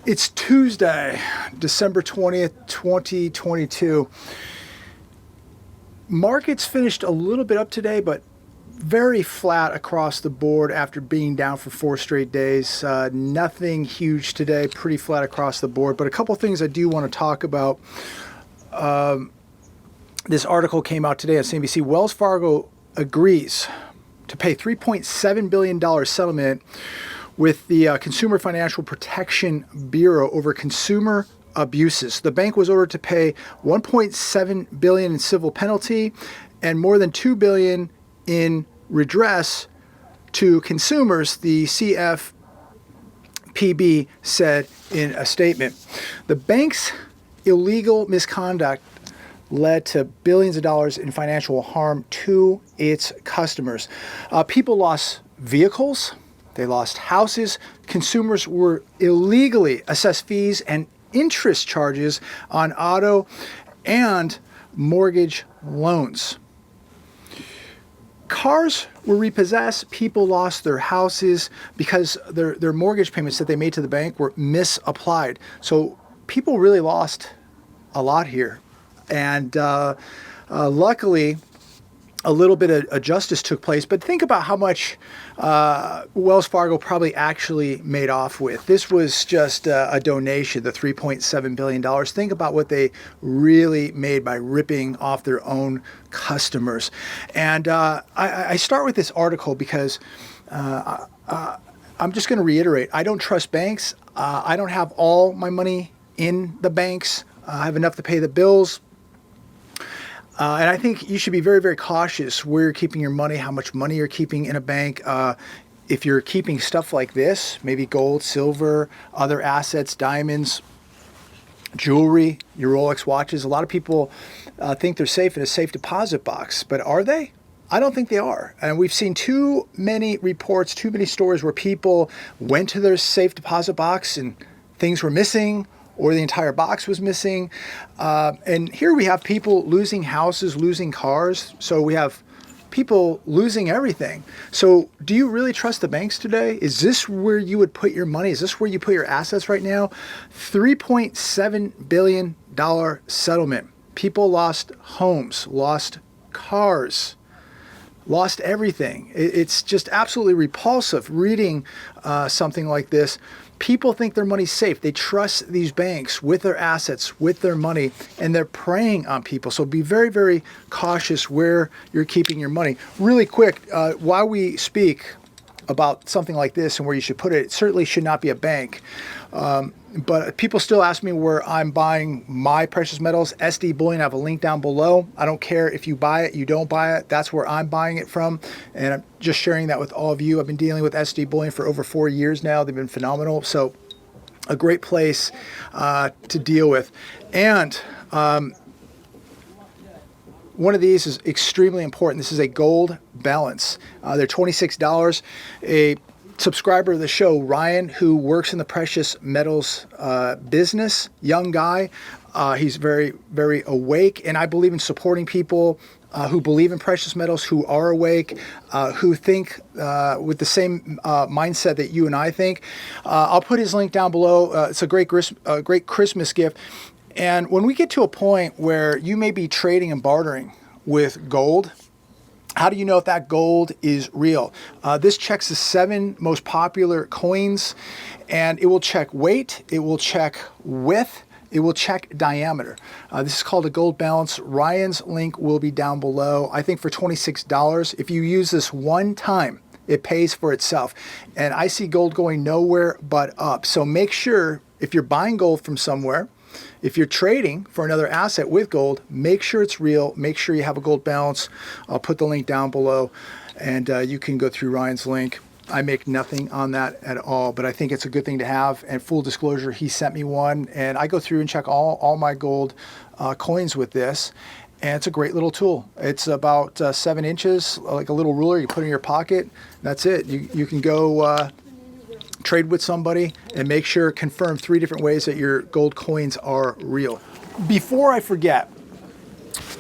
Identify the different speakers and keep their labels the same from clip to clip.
Speaker 1: It's Tuesday, December 20th, 2022. Markets finished a little bit up today, but very flat across the board after being down for 4 straight days. Nothing huge today, pretty flat across the board. But a couple things I do want to talk about. This article came out today on CNBC. Wells Fargo agrees to pay $3.7 billion settlement with the Consumer Financial Protection Bureau over consumer abuses. The bank was ordered to pay $1.7 billion in civil penalty and more than $2 billion in redress to consumers, the CFPB said in a statement. The bank's illegal misconduct led to billions of dollars in financial harm to its customers. People lost vehicles. They lost houses. Consumers were illegally assessed fees and interest charges on auto and mortgage loans. Cars were repossessed. People lost their houses because their mortgage payments that they made to the bank were misapplied. So people really lost a lot here. And luckily, a little bit of justice took place, but think about how much Wells Fargo probably actually made off with. This was just a donation, the $3.7 billion. Think about what they really made by ripping off their own customers. And I start with this article because I'm just going to reiterate, I don't trust banks. I don't have all my money in the banks. I have enough to pay the bills. And I think you should be very, very cautious where you're keeping your money, how much money you're keeping in a bank. If you're keeping stuff like this, maybe gold, silver, other assets, diamonds, jewelry, your Rolex watches, a lot of people think they're safe in a safe deposit box. But are they? I don't think they are. And we've seen too many reports, too many stories where people went to their safe deposit box and things were missing, or the entire box was missing. And here we have people losing houses, losing cars. So we have people losing everything. So do you really trust the banks today? Is this where you would put your money? Is this where you put your assets right now? $3.7 billion settlement. People lost homes, lost cars, lost everything. It's just absolutely repulsive reading something like this. People think their money's safe. They trust these banks with their assets, with their money, and they're preying on people. So be very, very cautious where you're keeping your money. Really quick, while we speak about something like this and where you should put it, it certainly should not be a bank. But people still ask me where I'm buying my precious metals. SD Bullion, I have a link down below. I don't care if you buy it, you don't buy it. That's where I'm buying it from. And I'm just sharing that with all of you. I've been dealing with SD Bullion for over 4 years now. They've been phenomenal. So a great place to deal with. And one of these is extremely important. This is a gold balance. They're $26. A subscriber of the show, Ryan, who works in the precious metals business, young guy. He's very, very awake. And I believe in supporting people who believe in precious metals, who are awake, who think with the same mindset that you and I think. I'll put his link down below. It's a great Christmas gift. And when we get to a point where you may be trading and bartering with gold, how do you know if that gold is real? This checks the 7 most popular coins, and it will check weight, it will check width, it will check diameter. This is called a gold balance. Ryan's link will be down below. I think for $26, if you use this one time, it pays for itself. And I see gold going nowhere but up. So make sure if you're buying gold from somewhere, if you're trading for another asset with gold, make sure it's real. Make sure you have a gold balance. I'll put the link down below, and you can go through Ryan's link. I make nothing on that at all, but I think it's a good thing to have. And full disclosure, he sent me one, and I go through and check all my gold coins with this. And it's a great little tool. It's about 7 inches, like a little ruler you put in your pocket. That's it. You can go trade with somebody and make sure, confirm 3 different ways that your gold coins are real. Before I forget,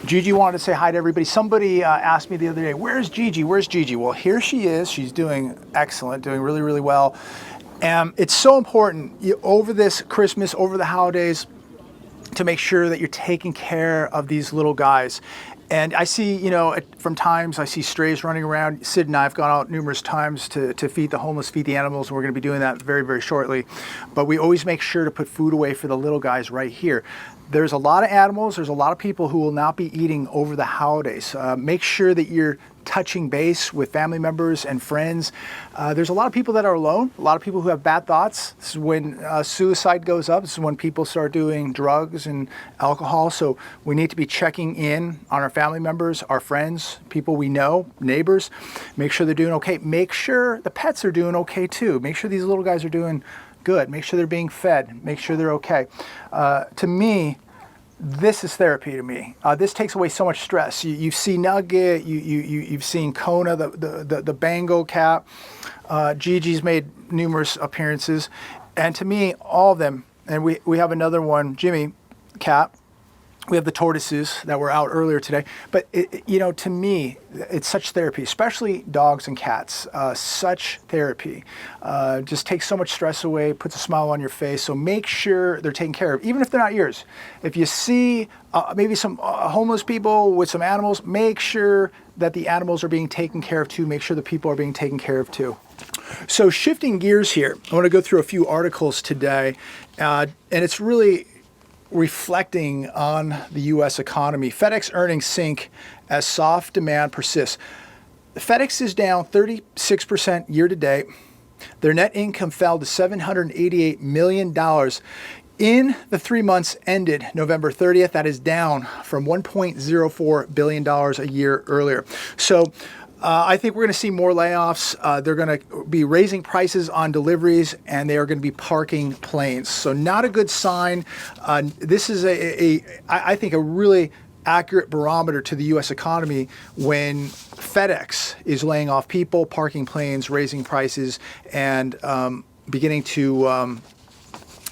Speaker 1: Gigi wanted to say hi to everybody. Somebody asked me the other day, where's Gigi? Where's Gigi? Well, here she is. She's doing excellent, doing really, really well. And it's so important over this Christmas, over the holidays, to make sure that you're taking care of these little guys. And I see, you know, from times I see strays running around. Sid and I have gone out numerous times to feed the homeless, feed the animals, and we're going to be doing that very, very shortly. But we always make sure to put food away for the little guys right here. There's a lot of animals. There's a lot of people who will not be eating over the holidays. Make sure that you're touching base with family members and friends. There's a lot of people that are alone, a lot of people who have bad thoughts. This is when suicide goes up. This is when people start doing drugs and alcohol. So we need to be checking in on our family members, our friends, people we know, neighbors. Make sure they're doing okay. Make sure the pets are doing okay too. Make sure these little guys are doing good. Make sure they're being fed. Make sure they're okay. To me, this is therapy to me. This takes away so much stress. You've seen Nugget, you've seen Kona, the Bango cat. Gigi's made numerous appearances. And to me, all of them, and we have another one, Jimmy cat. We have the tortoises that were out earlier today. But, you know, to me, it's such therapy, especially dogs and cats. Such therapy. Just takes so much stress away, puts a smile on your face. So make sure they're taken care of, even if they're not yours. If you see maybe some homeless people with some animals, make sure that the animals are being taken care of too. Make sure the people are being taken care of too. So shifting gears here, I want to go through a few articles today. And it's really reflecting on the U.S. economy. FedEx earnings sink as soft demand persists. FedEx is down 36% year to date. Their net income fell to $788 million in the 3 months ended November 30th. That is down from $1.04 billion a year earlier. So I think we're going to see more layoffs. They're going to be raising prices on deliveries, and they are going to be parking planes. So not a good sign. This is I think, a really accurate barometer to the U.S. economy when FedEx is laying off people, parking planes, raising prices, and beginning to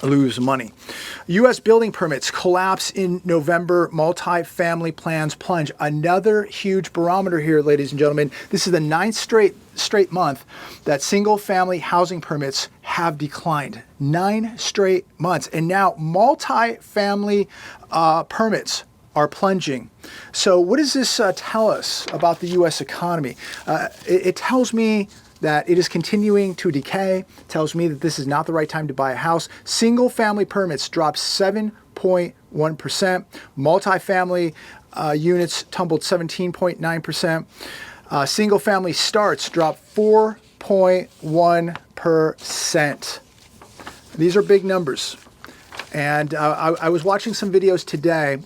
Speaker 1: lose money. U.S. building permits collapse in November. Multi-family plans plunge. Another huge barometer here, ladies and gentlemen. This is the ninth straight month that single-family housing permits have declined. 9 straight months. And now multi-family permits are plunging. So what does this tell us about the U.S. economy? It tells me that it is continuing to decay. Tells me that this is not the right time to buy a house. Single family permits dropped 7.1%. Multifamily units tumbled 17.9%. Single family starts dropped 4.1%. These are big numbers. And I was watching some videos today,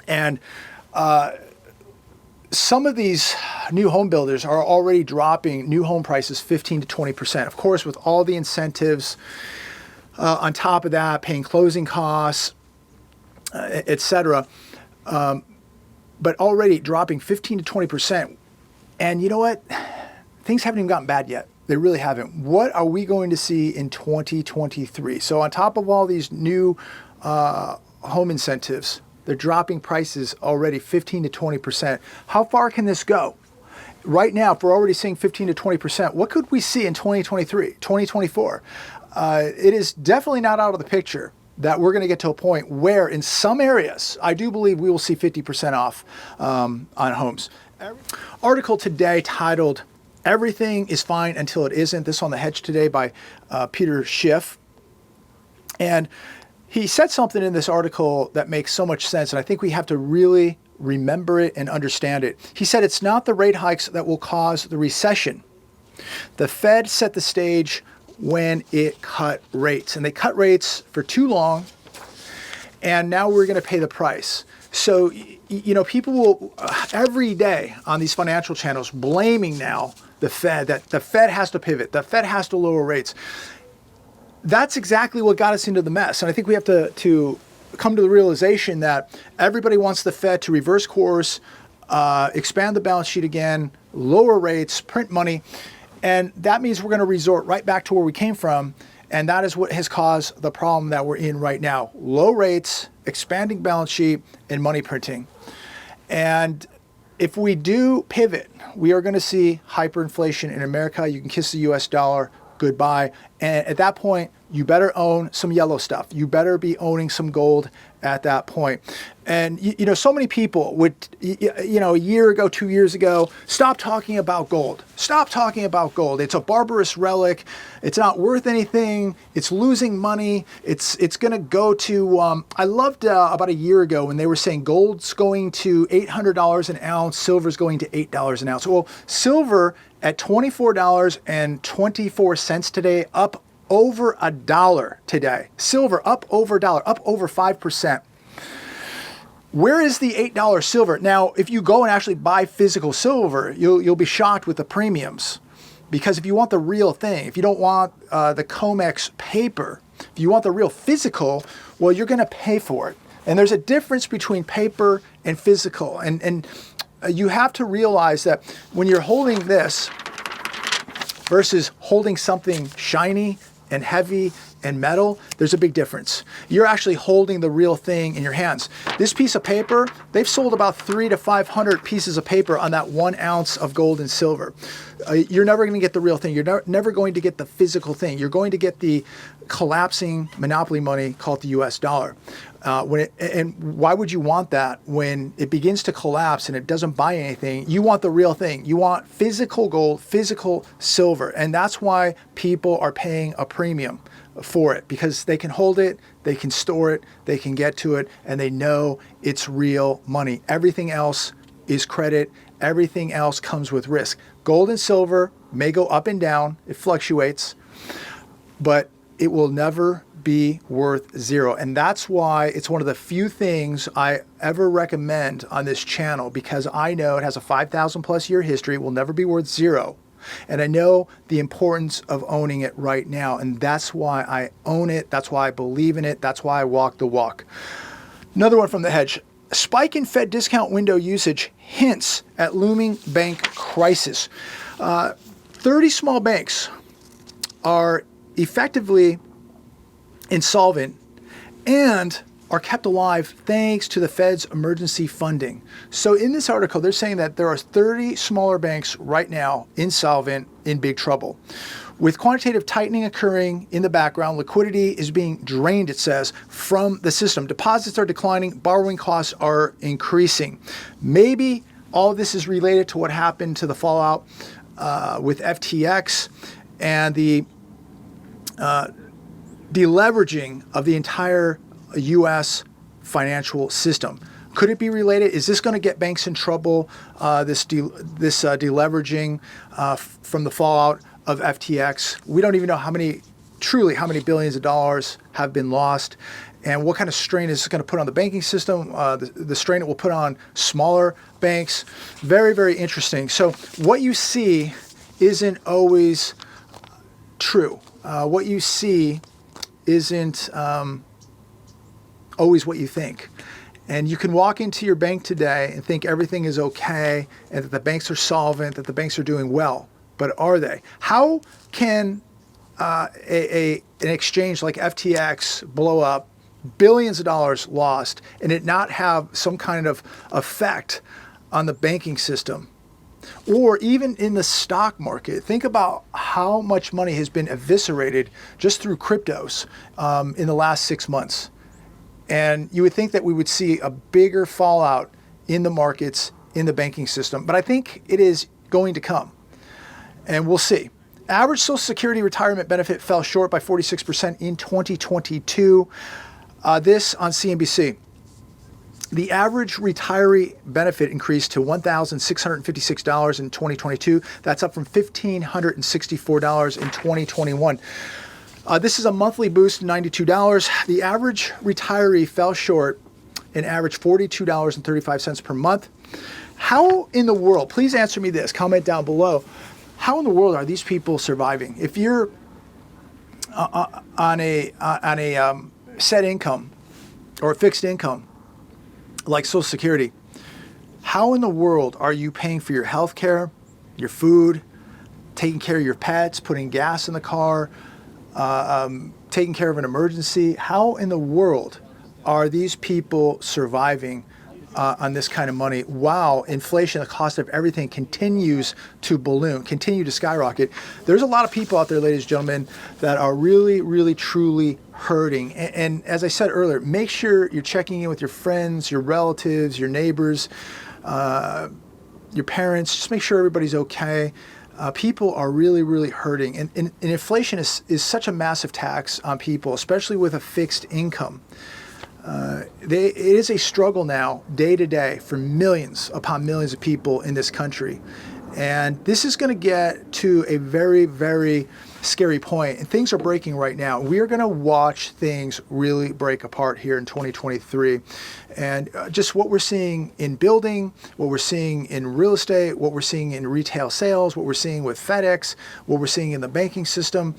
Speaker 1: and some of these new home builders are already dropping new home prices 15 to 20%. Of course, with all the incentives on top of that, paying closing costs, etc. But already dropping 15 to 20%. And you know what? Things haven't even gotten bad yet. They really haven't. What are we going to see in 2023? So on top of all these new home incentives, they're dropping prices already 15 to 20%. How far can this go? Right now, if we're already seeing 15 to 20%, what could we see in 2023, 2024? It is definitely not out of the picture that we're going to get to a point where in some areas, I do believe we will see 50% off on homes. Article today titled, "Everything is Fine Until It Isn't." This on The Hedge today by Peter Schiff. And he said something in this article that makes so much sense, and I think we have to really remember it and understand it. He said it's not the rate hikes that will cause the recession. The Fed set the stage when it cut rates, and they cut rates for too long, and now we're going to pay the price. So, you know, people will every day on these financial channels blaming now the Fed, that the Fed has to pivot, the Fed has to lower rates. That's exactly what got us into the mess. And I think we have to come to the realization that everybody wants the Fed to reverse course, expand the balance sheet again, lower rates, print money. And that means we're going to resort right back to where we came from. And that is what has caused the problem that we're in right now. Low rates, expanding balance sheet, and money printing. And if we do pivot, we are going to see hyperinflation in America. You can kiss the US dollar good buy. And at that point, you better own some yellow stuff. You better be owning some gold at that point. And, you know, so many people would, you know, a year ago, 2 years ago, stop talking about gold. Stop talking about gold. It's a barbarous relic. It's not worth anything. It's losing money. It's going to go to, I loved about a year ago when they were saying gold's going to $800 an ounce, silver's going to $8 an ounce. Well, silver at $24.24 today, up over $1 today. Silver up over $1, up over 5%. Where is the $8 silver? Now, if you go and actually buy physical silver, you'll be shocked with the premiums. Because if you want the real thing, if you don't want the COMEX paper, if you want the real physical, well, you're going to pay for it. And there's a difference between paper and physical. And you have to realize that when you're holding this versus holding something shiny and heavy and metal, there's a big difference. You're actually holding the real thing in your hands. This piece of paper, they've sold about 300 to 500 pieces of paper on that 1 ounce of gold and silver. You're never going to get the real thing. You're never going to get the physical thing. You're going to get the collapsing monopoly money called the US dollar. And why would you want that when it begins to collapse and it doesn't buy anything? You want the real thing. You want physical gold, physical silver. And that's why people are paying a premium for it, because they can hold it, they can store it, they can get to it, and they know it's real money. Everything else is credit. Everything else comes with risk. Gold and silver may go up and down. It fluctuates, but it will never be worth zero. And that's why it's one of the few things I ever recommend on this channel, because I know it has a 5,000 plus year history. It will never be worth zero. And I know the importance of owning it right now. And that's why I own it. That's why I believe in it. That's why I walk the walk. Another one from the hedge. Spike in Fed discount window usage hints at looming bank crisis. 30 small banks are effectively insolvent and are kept alive thanks to the Fed's emergency funding. So in this article, they're saying that there are 30 smaller banks right now insolvent, in big trouble. With quantitative tightening occurring in the background, liquidity is being drained, it says, from the system. Deposits are declining, borrowing costs are increasing. Maybe all of this is related to what happened to the fallout with FTX and the deleveraging of the entire U.S. financial system. Could it be related? Is this going to get banks in trouble, this deleveraging from the fallout of FTX? We don't even know how many billions of dollars have been lost, and what kind of strain is this going to put on the banking system, the strain it will put on smaller banks. Very, very interesting. So what you see isn't always true. What you see isn't always what you think. And you can walk into your bank today and think everything is okay and that the banks are solvent, that the banks are doing well. But are they? How can an exchange like FTX blow up, billions of dollars lost, and it not have some kind of effect on the banking system? Or even in the stock market, think about how much money has been eviscerated just through cryptos in the last 6 months. And you would think that we would see a bigger fallout in the markets, in the banking system. But I think it is going to come. And we'll see. Average Social Security retirement benefit fell short by 46% in 2022. This on CNBC. The average retiree benefit increased to $1,656 in 2022. That's up from $1,564 in 2021. This is a monthly boost of $92. The average retiree fell short and averaged $42.35 per month. How in the world, please answer me this, comment down below, how in the world are these people surviving? If you're on a set income or a fixed income, like Social Security, how in the world are you paying for your health care, your food, taking care of your pets, putting gas in the car, taking care of an emergency? How in the world are these people surviving on this kind of money while inflation, the cost of everything, continues to balloon, continue to skyrocket. There's a lot of people out there, ladies and gentlemen, that are really, really, truly hurting. And as I said earlier, make sure you're checking in with your friends, your relatives, your neighbors, your parents. Just make sure everybody's okay. People are really, really hurting. And inflation is such a massive tax on people, especially with a fixed income. It is a struggle now, day to day, for millions upon millions of people in this country. And this is going to get to a very, very scary point. And things are breaking right now. We are going to watch things really break apart here in 2023. And just what we're seeing in building, what we're seeing in real estate, what we're seeing in retail sales, what we're seeing with FedEx, what we're seeing in the banking system,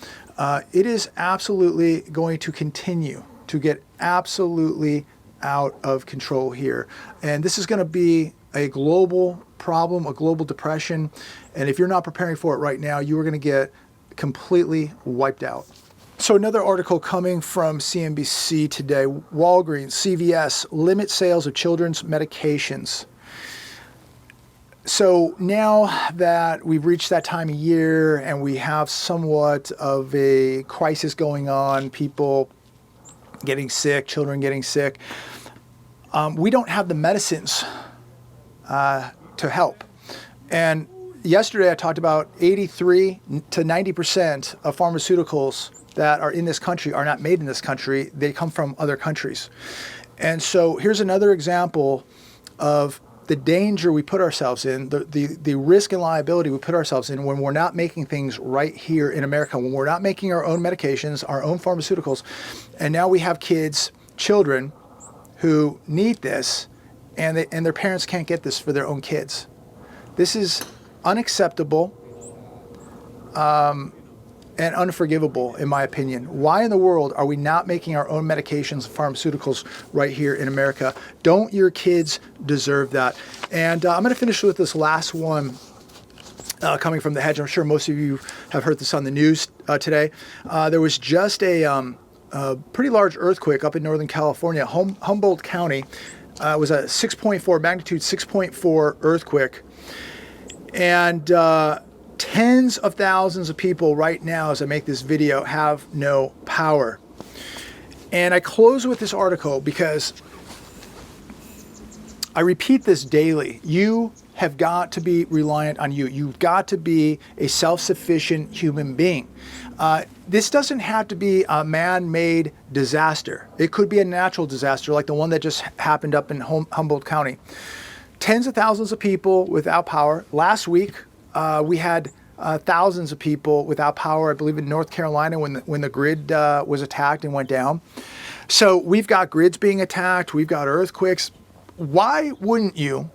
Speaker 1: it is absolutely going to continue to get absolutely out of control here. And this is going to be a global problem, a global depression. And if you're not preparing for it right now, you are going to get completely wiped out. So another article coming from CNBC today, Walgreens, CVS, limit sales of children's medications. So now that we've reached that time of year and we have somewhat of a crisis going on, people getting sick, children getting sick, we don't have the medicines to help. And yesterday I talked about 83 to 90% of pharmaceuticals that are in this country are not made in this country. They come from other countries. And so here's another example of the danger we put ourselves in, the risk and liability we put ourselves in when we're not making things right here in America, when we're not making our own medications, our own pharmaceuticals. And now we have kids, children, who need this, and their parents can't get this for their own kids. This is unacceptable and unforgivable, in my opinion. Why in the world are we not making our own medications and pharmaceuticals right here in America? Don't your kids deserve that? And I'm going to finish with this last one coming from the hedge. I'm sure most of you have heard this on the news today. There was just a pretty large earthquake up in Northern California, Humboldt County. It was a 6.4, magnitude 6.4 earthquake. And tens of thousands of people right now, as I make this video, have no power. And I close with this article because I repeat this daily. You have got to be reliant on you. You've got to be a self-sufficient human being. This doesn't have to be a man-made disaster. It could be a natural disaster like the one that just happened up in Humboldt County. Tens of thousands of people without power. Last week, we had thousands of people without power, I believe in North Carolina when the grid was attacked and went down. So we've got grids being attacked. We've got earthquakes. Why wouldn't you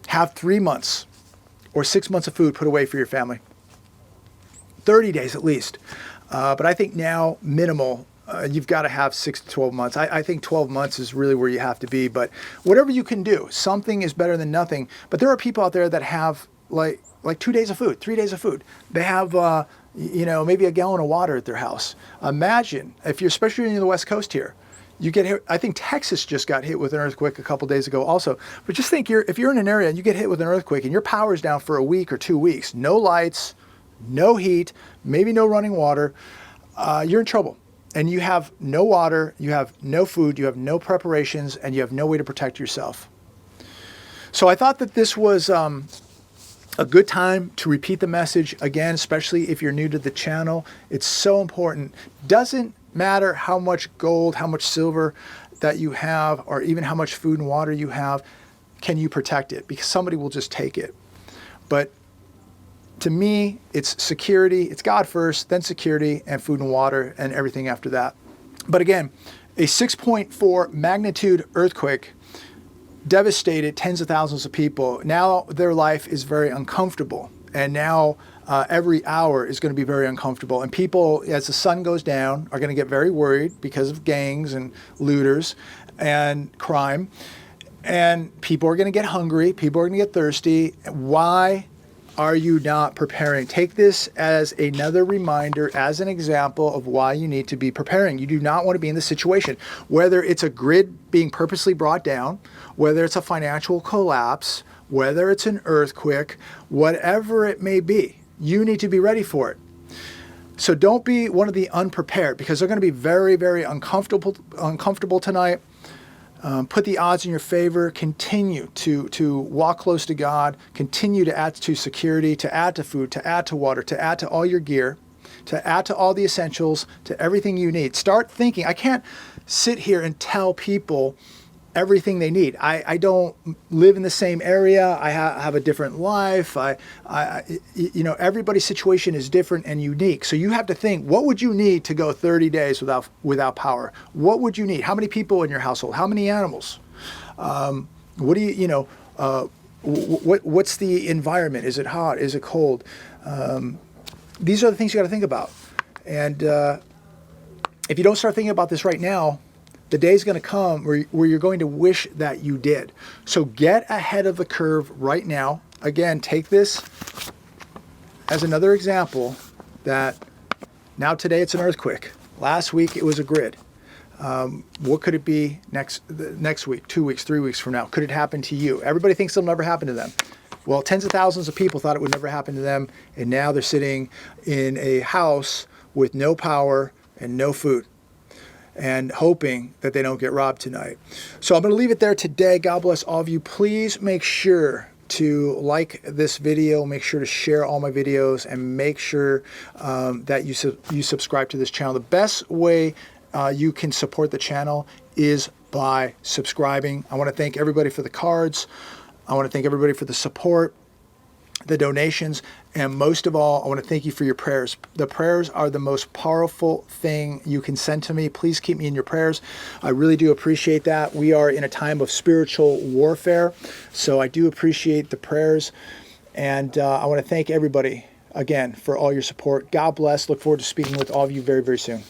Speaker 1: have 3 months or 6 months of food put away for your family? 30 days at least. But I think now minimal. You've got to have 6 to 12 months. I think 12 months is really where you have to be. But whatever you can do, something is better than nothing. But there are people out there that have like 2 days of food, 3 days of food. They have, maybe a gallon of water at their house. Imagine if you're, especially in the West Coast here, you get hit. I think Texas just got hit with an earthquake a couple days ago also. But just think, if you're in an area and you get hit with an earthquake and your power is down for a week or 2 weeks, no lights, no heat, maybe no running water, you're in trouble. And you have no water, you have no food, you have no preparations, and you have no way to protect yourself. So I thought that this was a good time to repeat the message again, especially if you're new to the channel. It's so important. Doesn't matter how much gold, how much silver that you have, or even how much food and water you have, can you protect it? Because somebody will just take it. But to me, it's security. It's God first, then security, and food and water, and everything after that. But again, a 6.4 magnitude earthquake devastated tens of thousands of people. Now their life is very uncomfortable. And now every hour is going to be very uncomfortable. And people, as the sun goes down, are going to get very worried because of gangs and looters and crime. And people are going to get hungry. People are going to get thirsty. Why are you not preparing? Take this as another reminder, as an example of why you need to be preparing. You do not want to be in this situation, whether it's a grid being purposely brought down, whether it's a financial collapse, whether it's an earthquake, whatever it may be, you need to be ready for it. So don't be one of the unprepared, because they're going to be very, very uncomfortable tonight. Put the odds in your favor. Continue to walk close to God. Continue to add to security, to add to food, to add to water, to add to all your gear, to add to all the essentials, to everything you need. Start thinking. I can't sit here and tell people everything they need. I don't live in the same area. I have a different life. You know, everybody's situation is different and unique. So you have to think, what would you need to go 30 days without power? What would you need? How many people in your household? How many animals? What do you know? What's the environment? Is it hot? Is it cold? These are the things you got to think about. And if you don't start thinking about this right now, the day's going to come where you're going to wish that you did. So get ahead of the curve right now. Again, take this as another example that now today it's an earthquake. Last week it was a grid. What could it be next week, 2 weeks, 3 weeks from now? Could it happen to you? Everybody thinks it'll never happen to them. Well, tens of thousands of people thought it would never happen to them, and now they're sitting in a house with no power and no food, and hoping that they don't get robbed tonight. So I'm going to leave it there today. God bless all of you. Please make sure to like this video, make sure to share all my videos, and make sure that you subscribe to this channel. The best way you can support the channel is by subscribing. I want to thank everybody for the cards. I want to thank everybody for the support, the donations, and most of all, I want to thank you for your prayers. The prayers are the most powerful thing you can send to me. Please keep me in your prayers. I really do appreciate that. We are in a time of spiritual warfare, so I do appreciate the prayers. And I want to thank everybody again for all your support. God bless. Look forward to speaking with all of you very, very soon.